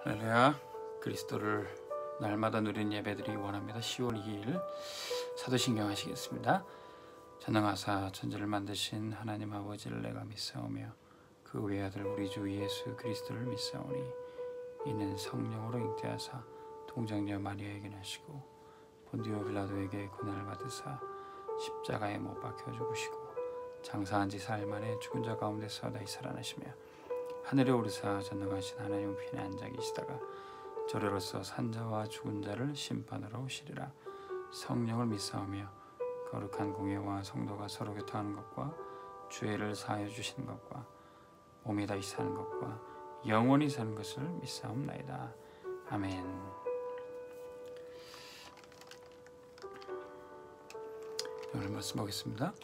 할렐루야. 그리스도를 날마다 누리는 예배드리기 원합니다. 10월 2일 사도신경 하시겠습니다. 전능하사 천지를 만드신 하나님 아버지를 내가 믿사오며 그 외아들 우리 주 예수 그리스도를 믿사오니 이는 성령으로 잉태하사 동정녀 마리아에게 나시고 본디오 빌라도에게 고난을 받으사 십자가에 못 박혀 죽으시고 장사한 지 사흘 만에 죽은 자 가운데서 다시 살아나시며 하늘에 오르사 전능하신 하나님 우편에 앉아 계시다가 저리로서 산자와 죽은 자를 심판하러 오시리라. 성령을 믿사오며 거룩한 공예와 성도가 서로 교통하는 것과 죄를 사하여 주시는 것과 몸이 다시 사는 것과 영원히 사는 것을 믿사옵나이다. 아멘. 오늘 말씀 보겠습니다.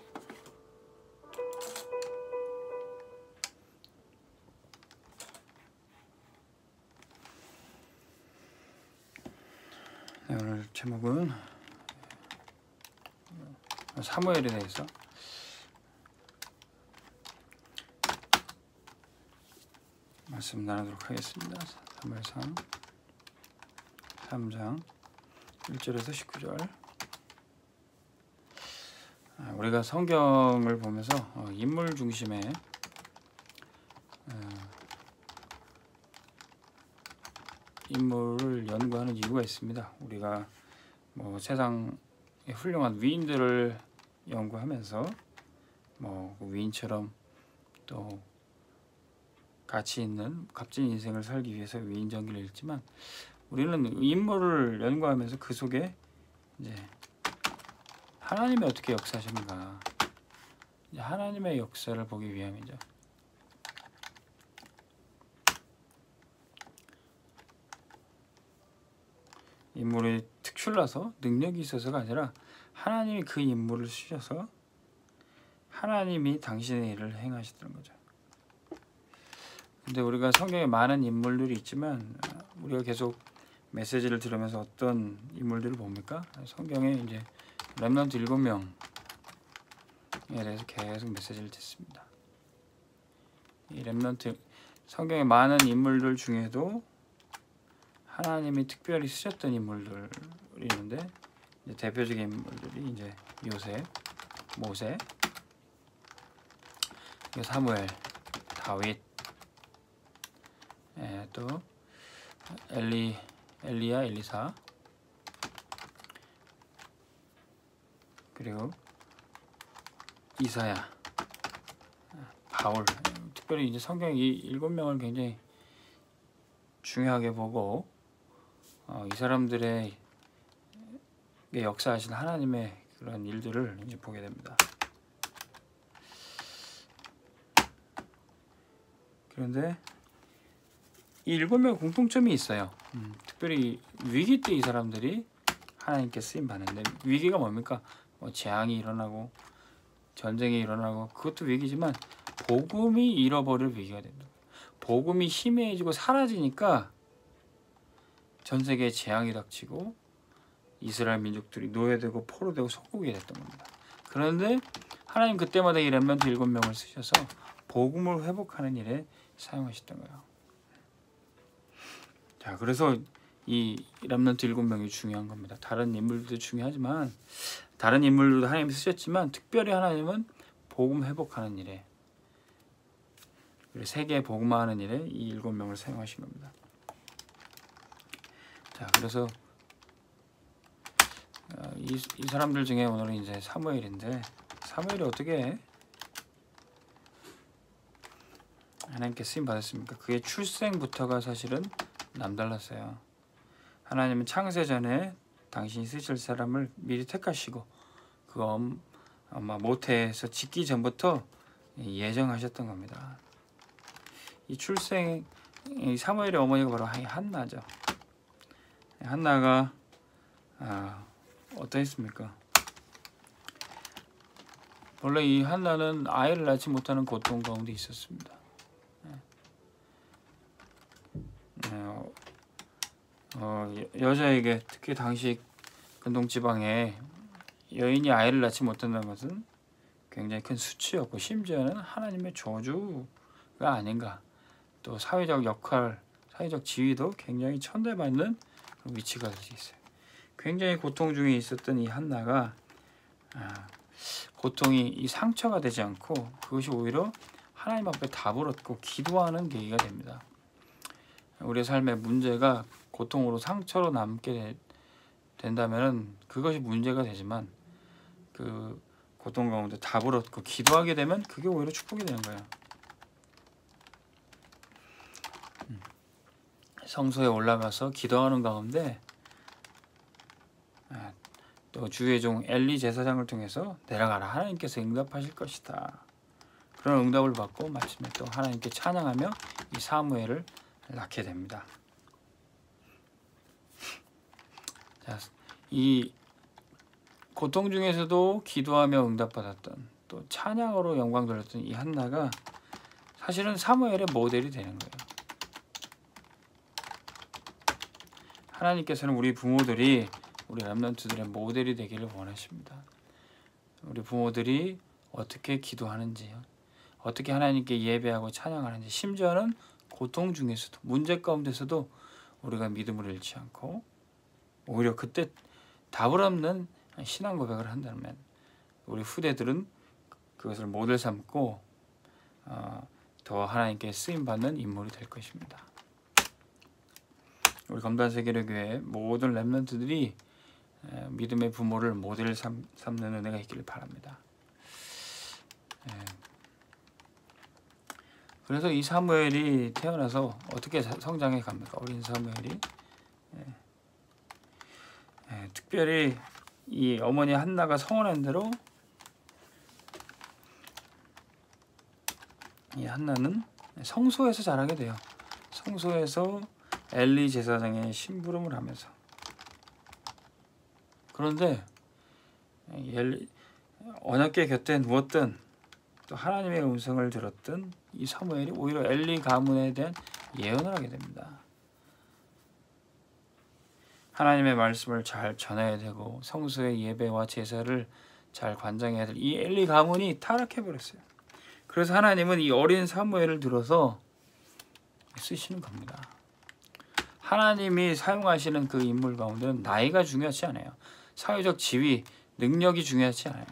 네, 오늘 제목은 사무엘에 대해서 말씀 나누도록 하겠습니다. 사무엘상 3장 1절에서 19절. 우리가 성경을 보면서 인물 중심의 인물을 연구하는 이유가 있습니다. 우리가 세상의 훌륭한 위인들을 연구하면서 그 위인처럼 또 가치 있는 값진 인생을 살기 위해서 위인 전기를 읽지만 우리는 인물을 연구하면서 그 속에 이제 하나님이 어떻게 역사하셨는가, 하나님의 역사를 보기 위함이죠. 인물이 특출나서 능력이 있어서가 아니라 하나님이 그 인물을 쓰셔서 하나님이 당신의 일을 행하시던 거죠. 근데 우리가 성경에 많은 인물들이 있지만 우리가 계속 메시지를 들으면서 어떤 인물들을 봅니까? 성경에 이제 렘넌트 7명에 대해서 계속 메시지를 듣습니다. 이 렘넌트 성경에 많은 인물들 중에도 하나님이 특별히 쓰셨던 인물들이 있는데 이제 대표적인 인물들이 이제 요셉, 모세, 사무엘, 다윗, 또 엘리야, 엘리사, 그리고 이사야, 바울. 특별히 이제 성경 이 7명을 굉장히 중요하게 보고 이 사람들의 역사하신 하나님의 그런 일들을 이제 보게 됩니다. 그런데 이 7명의 공통점이 있어요. 특별히 위기 때 이 사람들이 하나님께 쓰임 받는데, 위기가 뭡니까? 재앙이 일어나고 전쟁이 일어나고 그것도 위기지만 복음이 잃어버릴 위기가 된다. 복음이 희미해지고 사라지니까 전 세계에 재앙이 닥치고 이스라엘 민족들이 노예되고 포로되고 속국이 됐던 겁니다. 그런데 하나님 그때마다 이 렘넌트 7명을 쓰셔서 복음을 회복하는 일에 사용하셨던 거예요. 자, 그래서 이 렘넌트 7명이 중요한 겁니다. 다른 인물들도 중요하지만 다른 인물들도 하나님이 쓰셨지만 특별히 하나님은 복음 회복하는 일에, 세계에 복음화하는 일에 이 7명을 사용하신 겁니다. 자, 그래서 이 사람들 중에 오늘은 이제 사무엘인데, 사무엘이 어떻게 하나님께 쓰임 받았습니까? 그의 출생부터가 사실은 남달랐어요. 하나님은 창세 전에 당신이 쓰실 사람을 미리 택하시고 그 엄마 모태에서 짓기 전부터 예정하셨던 겁니다. 이 사무엘의 어머니가 바로 한나죠. 한나가 어떠했습니까? 원래 이 한나는 아이를 낳지 못하는 고통 가운데 있었습니다. 여자에게, 특히 당시 근동지방에 여인이 아이를 낳지 못한다는 것은 굉장히 큰 수치였고 심지어는 하나님의 저주가 아닌가, 또 사회적 역할, 사회적 지위도 굉장히 천대받는 위치가 될 수 있어요. 굉장히 고통 중에 있었던 이 한나가 고통이 이 상처가 되지 않고 그것이 오히려 하나님 앞에 답을 얻고 기도하는 계기가 됩니다. 우리의 삶의 문제가 고통으로 상처로 남게 된다면 그것이 문제가 되지만 그 고통 가운데 답을 얻고 기도하게 되면 그게 오히려 축복이 되는 거예요. 성소에 올라가서 기도하는 가운데 또 주의 종 엘리 제사장을 통해서 내려가라, 하나님께서 응답하실 것이다. 그런 응답을 받고 마침내 또 하나님께 찬양하며 이 사무엘을 낳게 됩니다. 자, 이 고통 중에서도 기도하며 응답받았던 또 찬양으로 영광 돌렸던 이 한나가 사실은 사무엘의 모델이 되는 거예요. 하나님께서는 우리 부모들이 우리 렘넌트들의 모델이 되기를 원하십니다. 우리 부모들이 어떻게 기도하는지요, 어떻게 하나님께 예배하고 찬양하는지, 심지어는 고통 중에서도 문제 가운데서도 우리가 믿음을 잃지 않고 오히려 그때 답을 없는 신앙 고백을 한다면 우리 후대들은 그것을 모델 삼고 더 하나님께 쓰임받는 인물이 될 것입니다. 우리 검단세계교회 모든 렘넌트들이 믿음의 부모를 모델 삼는 은혜가 있기를 바랍니다. 그래서 이 사무엘이 태어나서 어떻게 성장해 갑니까? 어린 사무엘이 특별히 이 어머니 한나가 서원한 대로 이 한나는 성소에서 자라게 돼요. 성소에서 엘리 제사장의 심부름을 하면서. 그런데 언약궤 곁에 누웠던 또 하나님의 음성을 들었던 이 사무엘이 오히려 엘리 가문에 대한 예언을 하게 됩니다. 하나님의 말씀을 잘 전해야 되고 성소의 예배와 제사를 잘 관장해야 될 이 엘리 가문이 타락해 버렸어요. 그래서 하나님은 이 어린 사무엘을 들어서 쓰시는 겁니다. 하나님이 사용하시는 그 인물 가운데는 나이가 중요하지 않아요. 사회적 지위, 능력이 중요하지 않아요.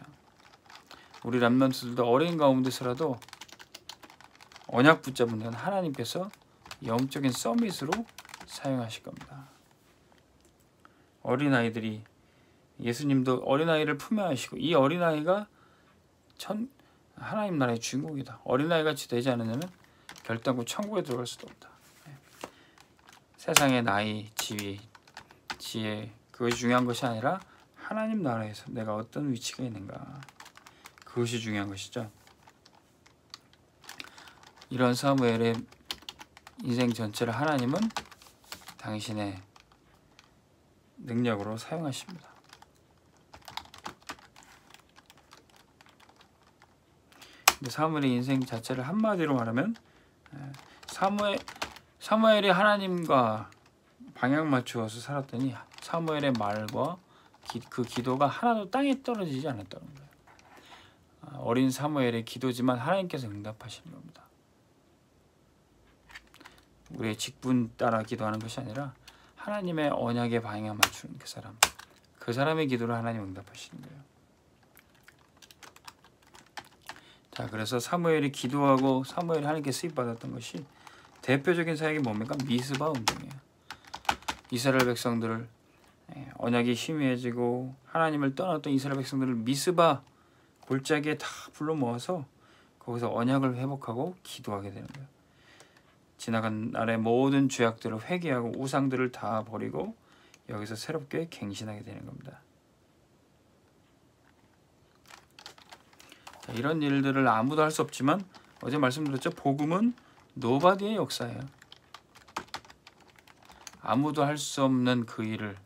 우리 렘넌트들도 어린 가운데서라도 언약 붙잡은 건 하나님께서 영적인 서밋으로 사용하실 겁니다. 어린아이들이, 예수님도 어린아이를 품에 하시고 이 어린아이가 하나님 나라의 주인공이다. 어린아이같이 되지 않으면 결단코 천국에 들어갈 수도 없다. 세상의 나이, 지위, 지혜, 그것이 중요한 것이 아니라 하나님 나라에서 내가 어떤 위치가 있는가, 그것이 중요한 것이죠. 이런 사무엘의 인생 전체를 하나님은 당신의 능력으로 사용하십니다. 근데 사무엘의 인생 자체를 한마디로 말하면 사무엘이 하나님과 방향 맞추어서 살았더니 사무엘의 말과 그 기도가 하나도 땅에 떨어지지 않았다는 거예요. 어린 사무엘의 기도지만 하나님께서 응답하시는 겁니다. 우리의 직분 따라 기도하는 것이 아니라 하나님의 언약의 방향 맞추는 그 사람의 기도를 하나님 응답하시는 거예요. 자, 그래서 사무엘이 기도하고 사무엘이 하나님께 쓰임받았던 것이 대표적인 사역이 뭡니까? 미스바 운동이에요. 이스라엘 백성들을 언약이 희미해지고 하나님을 떠났던 이스라엘 백성들을 미스바 골짜기에 다 불러 모아서 거기서 언약을 회복하고 기도하게 되는 거예요. 지나간 날의 모든 죄악들을 회개하고 우상들을 다 버리고 여기서 새롭게 갱신하게 되는 겁니다. 자, 이런 일들을 아무도 할 수 없지만 어제 말씀드렸죠. 복음은 노바디의 역사예요. 아무도 할 수 없는 그 일을,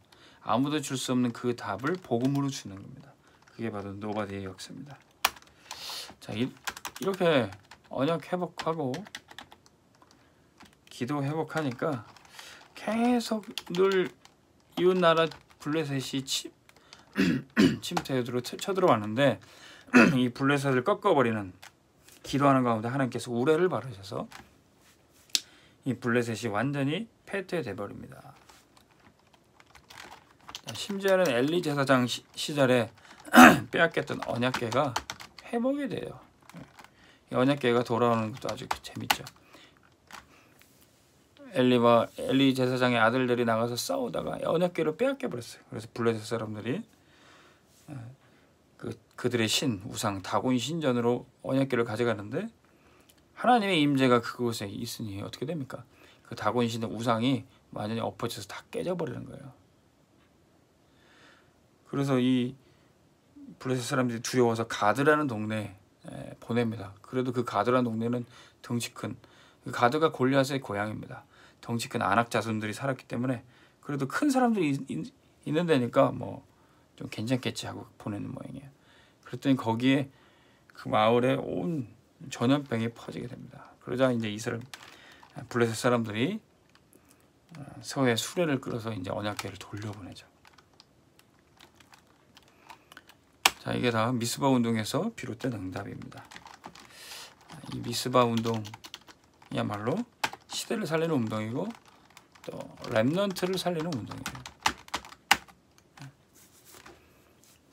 아무도 줄 수 없는 그 답을 복음으로 주는 겁니다. 그게 바로 노바디의 역사입니다. 자, 이렇게 언약 회복하고 기도 회복하니까 계속 늘 이웃나라 블레셋이 침투로 쳐들어왔는데 이 블레셋을 꺾어버리는 기도하는 가운데 하나님께서 우레를 바르셔서 이 블레셋이 완전히 패퇴돼 버립니다. 심지어는 엘리 제사장 시절에 빼앗겼던 언약궤가 회복이 돼요. 이 언약궤가 돌아오는 것도 아주 재밌죠. 엘리 제사장의 아들들이 나가서 싸우다가 언약궤를 빼앗겨 버렸어요. 그래서 블레셋 사람들이 그들의 신 우상 다곤 신전으로 언약궤를 가져가는데 하나님의 임재가 그곳에 있으니 어떻게 됩니까? 그 다곤 신전 우상이 완전히 엎어져서 다 깨져 버리는 거예요. 그래서 이 블레셋 사람들이 두려워서 가드라는 동네에 보냅니다. 그래도 그 가드라는 동네는 덩치 큰, 그 가드가 골리앗의 고향입니다. 덩치 큰 아낙 자손들이 살았기 때문에 그래도 큰 사람들이 있는 데니까 뭐 좀 괜찮겠지 하고 보내는 모양이에요. 그랬더니 거기에 그 마을에 온 전염병이 퍼지게 됩니다. 그러자 이제 블레셋 사람들이 서해 수레를 끌어서 이제 언약궤를 돌려보내죠. 자, 이게 다 미스바 운동에서 비롯된 응답입니다. 이 미스바 운동이야말로 시대를 살리는 운동이고 또 렘넌트를 살리는 운동이에요.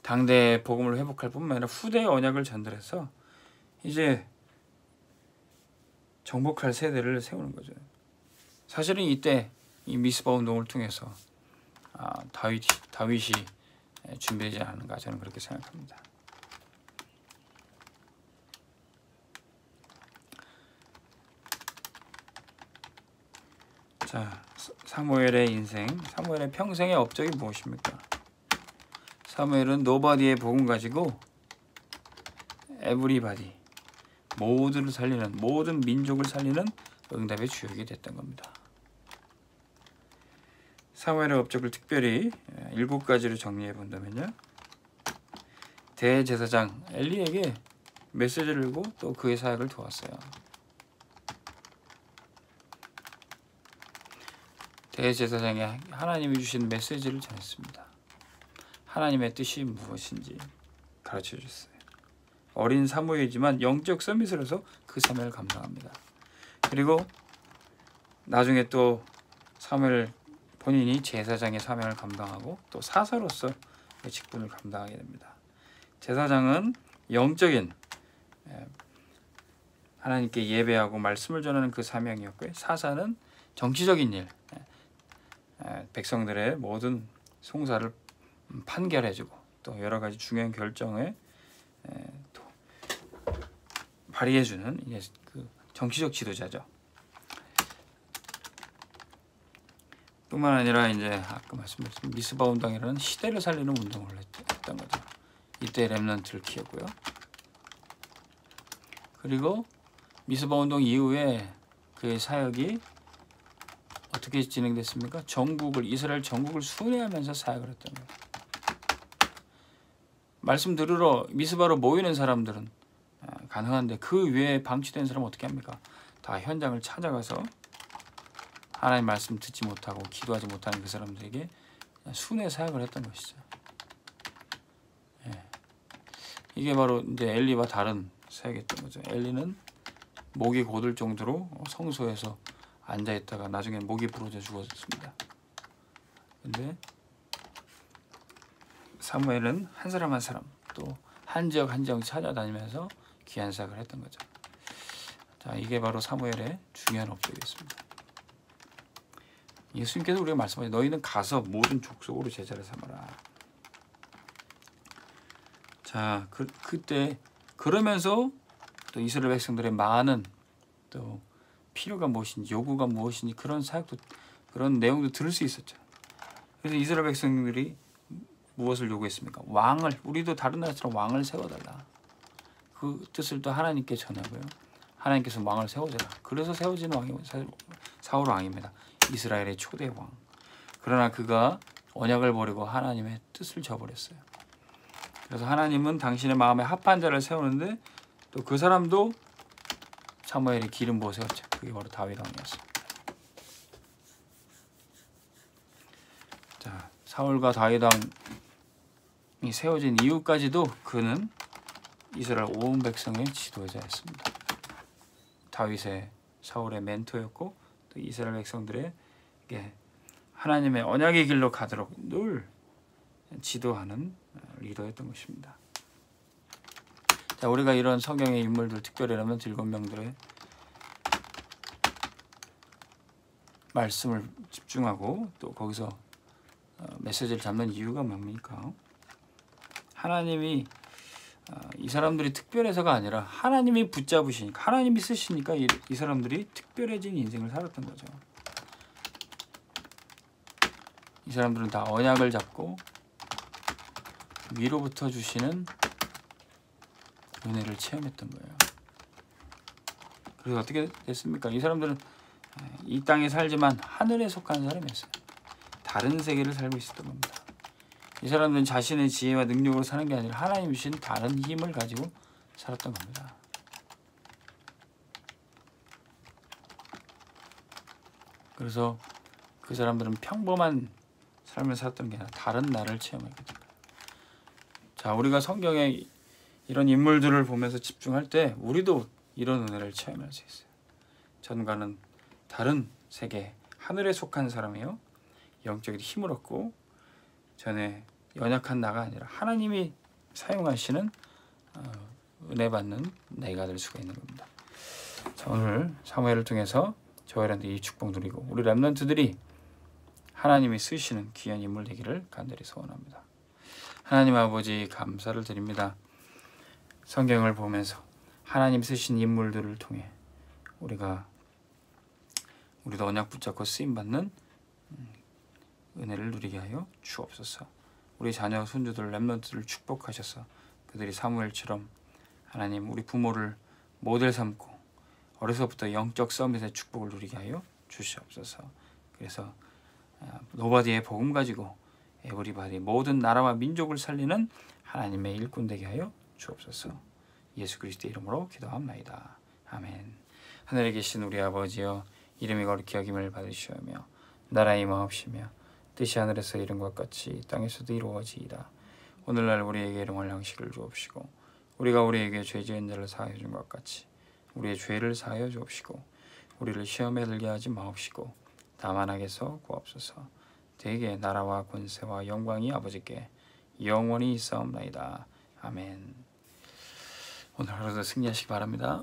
당대의 복음을 회복할 뿐만 아니라 후대의 언약을 전달해서 이제 정복할 세대를 세우는 거죠. 사실은 이때 이 미스바 운동을 통해서 다윗이 준비되지 않은가 저는 그렇게 생각합니다. 자, 사무엘의 인생, 사무엘의 평생의 업적이 무엇입니까? 사무엘은 노바디의 복음 가지고 에브리바디, 모두를 살리는, 모든 민족을 살리는 응답의 주역이 됐던 겁니다. 사무엘의 업적을 특별히 7가지로 정리해 본다면요, 대제사장 엘리에게 메시지를 주고 또 그의 사역을 도왔어요. 대제사장이 하나님이 주신 메시지를 전했습니다. 하나님의 뜻이 무엇인지 가르쳐 주셨어요. 어린 사무엘이지만 영적 서밋으로서 그 사명을 감당합니다. 그리고 나중에 또 사무엘 본인이 제사장의 사명을 감당하고 또 사사로서 그 직분을 감당하게 됩니다. 제사장은 영적인 하나님께 예배하고 말씀을 전하는 그 사명이었고요. 사사는 정치적인 일, 백성들의 모든 송사를 판결해주고 또 여러 가지 중요한 결정에 또 발휘해주는 이제 그 정치적 지도자죠. 뿐만 아니라 이제 아까 말씀드린 미스바 운동이라는 시대를 살리는 운동을 했던 거죠. 이때 렘넌트를 키웠고요. 그리고 미스바 운동 이후에 그의 사역이 어떻게 진행됐습니까? 이스라엘 전국을 순회하면서 사역을 했던 거예요. 말씀 들으러 미스바로 모이는 사람들은 가능한데 그 외에 방치된 사람은 어떻게 합니까? 다 현장을 찾아가서 하나님 말씀 듣지 못하고 기도하지 못하는 그 사람들에게 순회 사역을 했던 것이죠. 이게 바로 이제 엘리와 다른 사역이었던 거죠. 엘리는 목이 곧을 정도로 성소에서 앉아 있다가 나중에 목이 부러져 죽었습니다. 근데 사무엘은 한 사람 한 사람 또 한 지역 한 지역 찾아다니면서 귀한 사역을 했던 거죠. 자, 이게 바로 사무엘의 중요한 업적이었습니다. 예수님께서 우리가 말씀하신 너희는 가서 모든 족속으로 제자를 삼아라. 자, 그때 그러면서 또 이스라엘 백성들의 많은 또 필요가 무엇인지 요구가 무엇인지 그런 사역도 그런 내용도 들을 수 있었죠. 그래서 이스라엘 백성들이 무엇을 요구했습니까? 왕을, 우리도 다른 나라처럼 왕을 세워달라. 그 뜻을 또 하나님께 전하고요. 하나님께서 왕을 세워줘라. 그래서 세워진 왕이 사울 왕입니다. 이스라엘의 초대 왕. 그러나 그가 언약을 버리고 하나님의 뜻을 저버렸어요. 그래서 하나님은 당신의 마음에 합한 자를 세우는데 또 그 사람도 사무엘이 기름 부어 세웠죠. 그게 바로 다윗 왕이었어요. 자, 사울과 다윗 왕이 세워진 이후까지도 그는 이스라엘 온 백성의 지도자였습니다. 다윗의 사울의 멘토였고 또 또 이스라엘 백성들에게 하나님의 언약의 길로 가도록 늘 지도하는 리더였던 것입니다. 자, 우리가 이런 성경의 인물들, 특별히 렘넌트 7명들의 말씀을 집중하고 또 거기서 메시지를 잡는 이유가 뭡니까? 하나님이 이 사람들이 특별해서가 아니라 하나님이 붙잡으시니까, 하나님이 쓰시니까 이 사람들이 특별해진 인생을 살았던 거죠. 이 사람들은 다 언약을 잡고 위로부터 주시는 은혜를 체험했던 거예요. 그래서 어떻게 됐습니까? 이 사람들은 이 땅에 살지만 하늘에 속한 사람이었어요. 다른 세계를 살고 있었던 겁니다. 이 사람들은 자신의 지혜와 능력으로 사는 게 아니라 하나님 주신 다른 힘을 가지고 살았던 겁니다. 그래서 그 사람들은 평범한 삶을 살았던 게 아니라 다른 나를 체험하게 됩니다. 자, 우리가 성경에 이런 인물들을 보면서 집중할 때 우리도 이런 은혜를 체험할 수 있어요. 전과는 다른 세계, 하늘에 속한 사람이요, 영적인 힘을 얻고 전에 연약한 나가 아니라 하나님이 사용하시는 은혜 받는 내가 될 수가 있는 겁니다. 자, 오늘 사무엘을 통해서 저희한테 이 축복 누리고 우리 렘넌트들이 하나님이 쓰시는 귀한 인물 되기를 간절히 소원합니다. 하나님 아버지, 감사를 드립니다. 성경을 보면서 하나님 쓰신 인물들을 통해 우리도 언약 붙잡고 쓰임받는 은혜를 누리게 하여 주옵소서. 우리 자녀 손주들 렘넌트를 축복하셔서 그들이 사무엘처럼 하나님 우리 부모를 모델 삼고 어려서부터 영적 서밋의 축복을 누리게 하여 주시옵소서. 그래서 노바디의 복음 가지고 에브리바디 모든 나라와 민족을 살리는 하나님의 일꾼 되게 하여 주옵소서. 예수 그리스도의 이름으로 기도합나이다. 아멘. 하늘에 계신 우리 아버지여, 이름이 거룩히 여김을 받으시오며 나라의 임하옵시며 뜻이 하늘에서 이룬 것 같이 땅에서도 이루어지이다. 오늘날 우리에게 일용할 양식을 주옵시고 우리가 우리에게 죄 지은 자를 사하여 준 것 같이 우리의 죄를 사하여 주옵시고 우리를 시험에 들게 하지 마옵시고 다만 악에서 구하옵소서. 대개 나라와 권세와 영광이 아버지께 영원히 있사옵나이다. 아멘. 오늘 하루도 승리하시기 바랍니다.